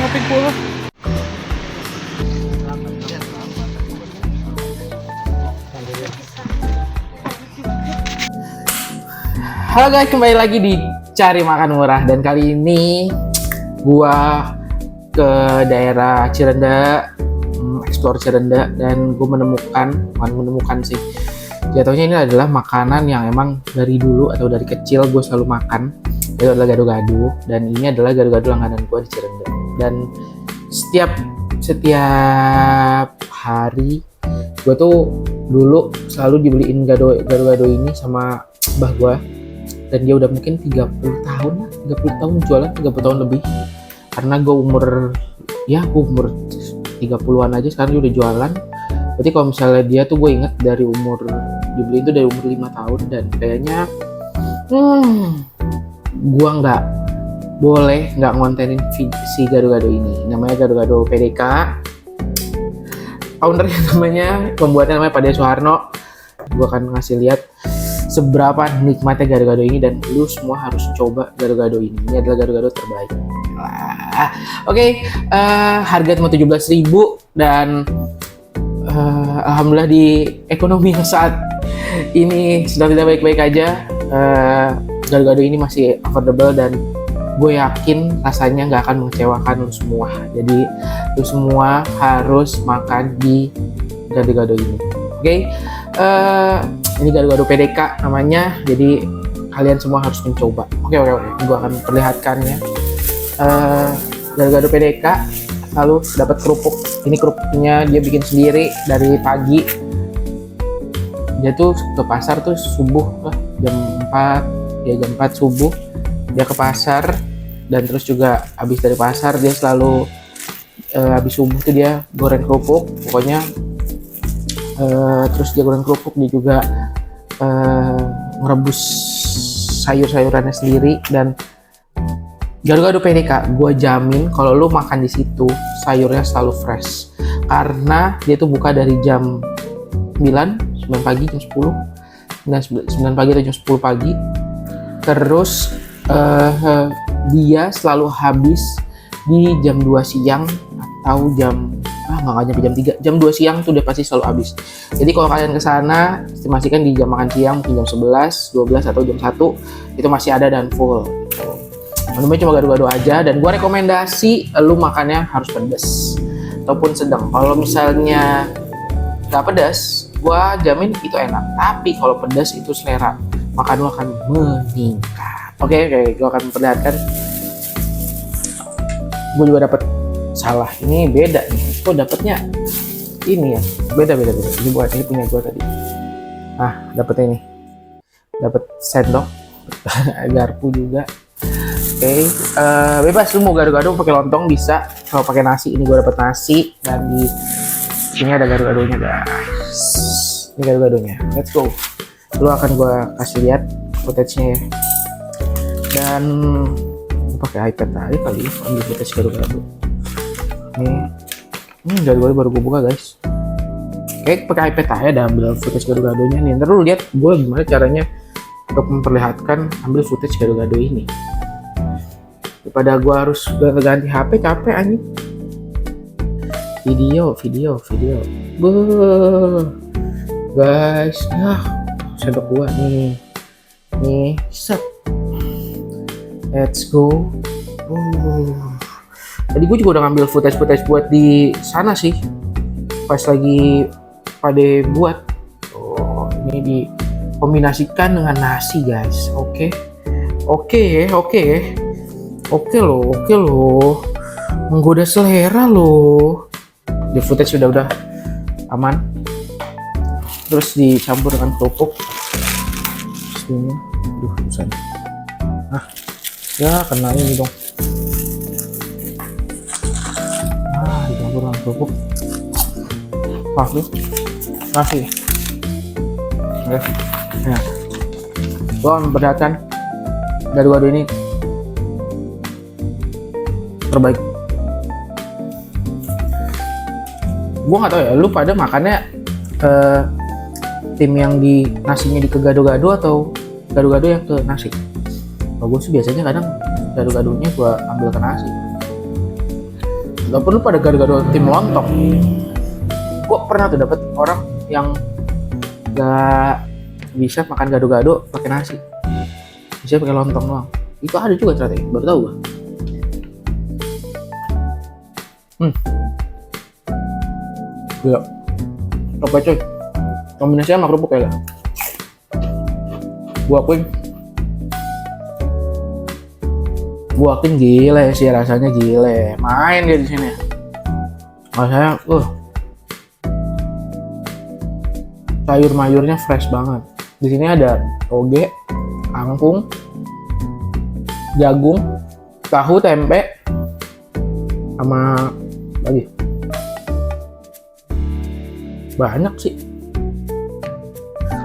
topik gua. Halo guys, kembali lagi di Cari Makan Murah, dan kali ini gua ke daerah Cirenda, explore Cirenda, dan gua menemukan sih, jatuhnya ini adalah makanan yang emang dari dulu atau dari kecil gue selalu makan. Itu adalah gado-gado, dan ini adalah gado-gado langganan gue di Cirenda. Dan setiap hari gue tuh dulu selalu dibeliin gado-gado ini sama mbah gue, dan dia udah mungkin 30 tahun jualan, 30 tahun lebih, karena gue umur 30-an aja sekarang dia udah jualan. Berarti kalau misalnya dia tuh, gue inget dari umur dibeli itu dari umur 5 tahun, dan kayaknya gue nggak boleh nggak ngontenin si gado-gado ini. Namanya gado-gado PDK, ownernya pembuatnya namanya Pak De Suharno. Gue akan ngasih lihat seberapa nikmatnya gado-gado ini, dan lu semua harus coba gado-gado ini. Ini adalah gado-gado terbaik. Oke, harga cuma 17.000, dan alhamdulillah di ekonomi yang saat ini sedang tidak baik-baik aja, gado-gado ini masih affordable, dan gue yakin rasanya nggak akan mengecewakan lu semua. Jadi lu semua harus makan di gado-gado ini. Oke, ini gado-gado PDK namanya, jadi kalian semua harus mencoba. Oke, gue akan perlihatkan ya. Gado-gado PDK lalu dapat kerupuk. Ini kerupuknya dia bikin sendiri dari pagi. Dia tuh ke pasar tuh subuh jam 4 subuh dia ke pasar, dan terus juga habis dari pasar dia selalu habis subuh tuh dia goreng kerupuk. Pokoknya terus dia goreng kerupuk, dia juga ngerebus sayur-sayurannya sendiri. Dan gado-gado PDK, gue jamin kalau lu makan di situ sayurnya selalu fresh, karena dia tuh buka dari jam 9 pagi, jam 10, 9 pagi atau jam 10 pagi. Terus dia selalu habis di jam 2 siang atau jam nggak nyampe jam 3, jam 2 siang tuh dia pasti selalu habis. Jadi kalau kalian kesana, estimasikan di jam makan siang mungkin jam 11, 12 atau jam 1 itu masih ada dan full. Menunya cuma gado-gado aja, dan gue rekomendasi lu makannya harus pedas ataupun sedang. Kalau misalnya nggak pedas, gue jamin itu enak. Tapi kalau pedas itu selera makan lu akan meningkat. Oke, gue akan perlihatkan. Gue juga dapat salah. Ini beda nih. Kok dapatnya ini ya? Beda. Ini punya gue tadi. Dapetnya ini. Dapat sendok, garpu juga. Oke, bebas lu mau gado-gado pakai lontong bisa, kalau pakai nasi. Ini gue dapet nasi, dan di sini ada gado-gadonya guys. Ini gado-gadonya. Let's go. Lu akan gue kasih lihat footage-nya ya. Dan gue pakai iPad tadi kali ya, ambil footage gado-gado. Ini gado-gado baru gue buka guys. Oke, pakai iPad aja dan ambil footage gado-gadonya nih. Ntar lu lihat gue gimana caranya untuk memperlihatkan ambil footage gado-gado ini. Daripada gue harus ganti HP, capek anjing. Video. Guys, sendok gua nih, set. Let's go. Tadi gue juga udah ngambil footage buat di sana sih, pas lagi pada buat. Ini dikombinasikan dengan nasi guys. Oke loh, menggoda selera loh. Di footage sudah aman. Terus dicampur dengan kerupuk. Sini, susah. Ya kena ini dong. Dicampur dengan kerupuk. Nasi. Oke. Nah, gua memperlihatkan gado-gado ini terbaik. Gue nggak tahu ya, lu pada makannya tim yang di nasinya di ke gado-gado atau gado-gado yang ke nasi? Kalau gue sih biasanya kadang gado-gadonya gue ambil ke nasi. Gak perlu pada gado-gado tim lontong. Gue pernah tuh dapet orang yang gak bisa makan gado-gado pakai nasi, bisa pakai lontong doang. Itu ada juga ternyata, baru tahu gue. Gila, apa coy? Kombinasinya sama kerupuk ya. Gua akuin gile sih, rasanya gile. Main dia di sini. Rasanya sayur mayurnya fresh banget. Di sini ada toge, kangkung, jagung, tahu, tempe, sama lagi banyak sih.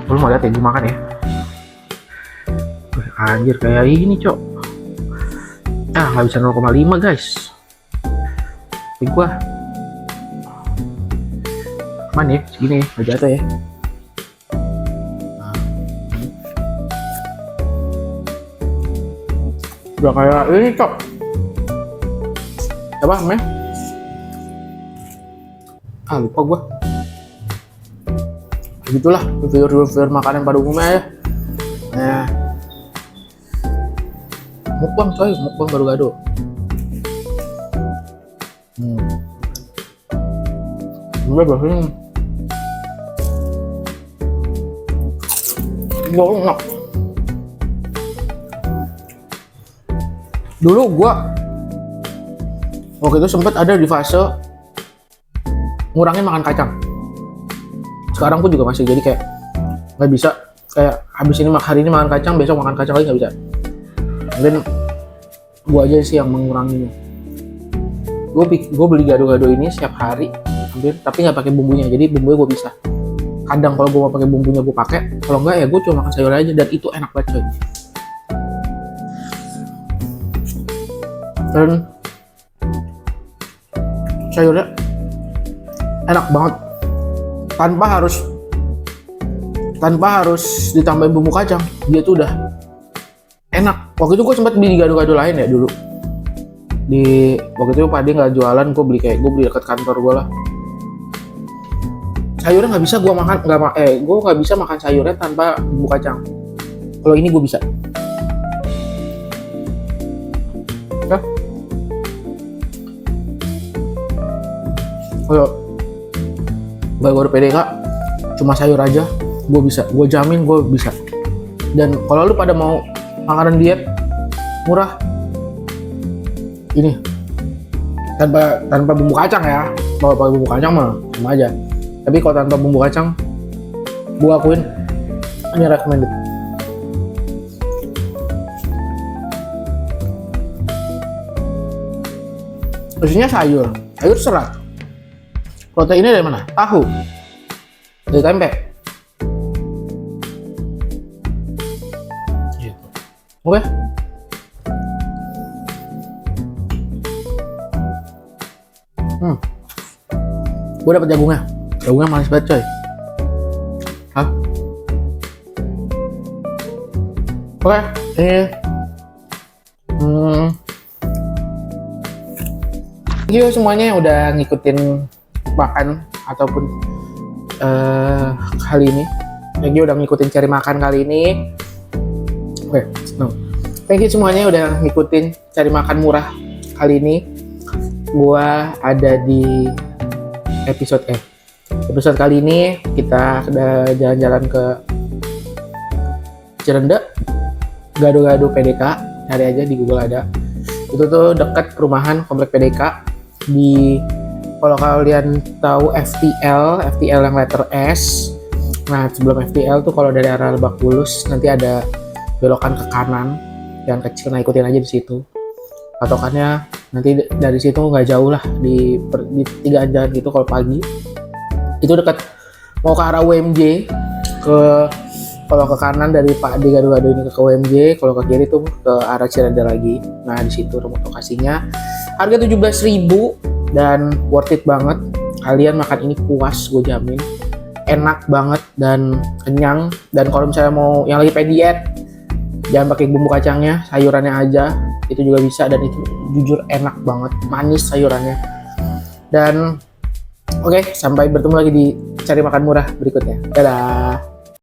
Lu mau lihat ya gue makan ya. Anjir kayak ini cok. Nggak bisa 0,5 guys. Tapi gua aman ya segini, nggak jatuh ya. Udah kayak ini cok. Apa namanya? Lupa gua. Begitulah review makanan pada umumnya ya. Nah, mukbang coy, mukbang gado-gado. Gue bahasanya enak. Dulu gue waktu itu sempet ada di fase ngurangin makan kacang. Sekarang pun juga masih, jadi kayak nggak bisa kayak habis ini hari ini makan kacang, besok makan kacang lagi, nggak bisa. Dan gue aja sih yang menguranginya. Gue beli gado-gado ini setiap hari hampir, tapi nggak pakai bumbunya, jadi bumbunya gue bisa. Kadang kalau gue mau pakai bumbunya gue pakai, kalau enggak ya gue cuma makan sayur aja, dan itu enak banget coy. Dan sayurnya enak banget, tanpa harus ditambahin bumbu kacang, dia tuh udah enak. Waktu itu gue sempat beli gado-gado lain ya dulu. Waktu itu Pak Ade nggak jualan, gue beli dekat kantor gue lah. Sayurnya nggak bisa gue makan, gue nggak bisa makan sayurnya tanpa bumbu kacang. Kalau ini gue bisa. Kalau gado-gado PDK cuma sayur aja, gue bisa, gue jamin gue bisa. Dan kalau lu pada mau makanan diet murah, ini tanpa bumbu kacang ya. Kalau pakai bumbu kacang mah sama aja, tapi kalau tanpa bumbu kacang gue akuin ini recommended. Isinya sayur serat. Proteinnya dari mana? Tahu, dari tempe. Gitu. Oke. Gue dapet jagungnya manis banget coy. Oke, thank you semuanya yang udah ngikutin makan ataupun kali ini. Thank you udah ngikutin cari makan kali ini. Thank you semuanya udah ngikutin cari makan murah kali ini. Gua ada di episode kali ini. Kita udah jalan-jalan ke Cirende, gado-gado PDK. Cari aja di Google ada. Itu tuh dekat perumahan komplek PDK. Kalau kalian tahu FTL yang letter S. Nah, sebelum FTL tuh kalau dari arah Lebak Bulus nanti ada belokan ke kanan yang kecil. Nah, ikutin aja di situ. Patokannya nanti dari situ nggak jauh lah, di 3 jalan gitu. Kalau pagi itu dekat, mau ke arah UMJ, kalau ke kanan dari Pak Ade gado-gado ini ke UMJ, kalau ke kiri tuh ke arah Cirende lagi. Nah, di situ lokasinya. Harga 17.000 dan worth it banget. Kalian makan ini puas, gue jamin. Enak banget dan kenyang. Dan kalau misalnya mau yang lagi pengen diet, jangan pakai bumbu kacangnya, sayurannya aja, itu juga bisa. Dan itu jujur enak banget, manis sayurannya. Dan oke, sampai bertemu lagi di Cari Makan Murah berikutnya. Dadah.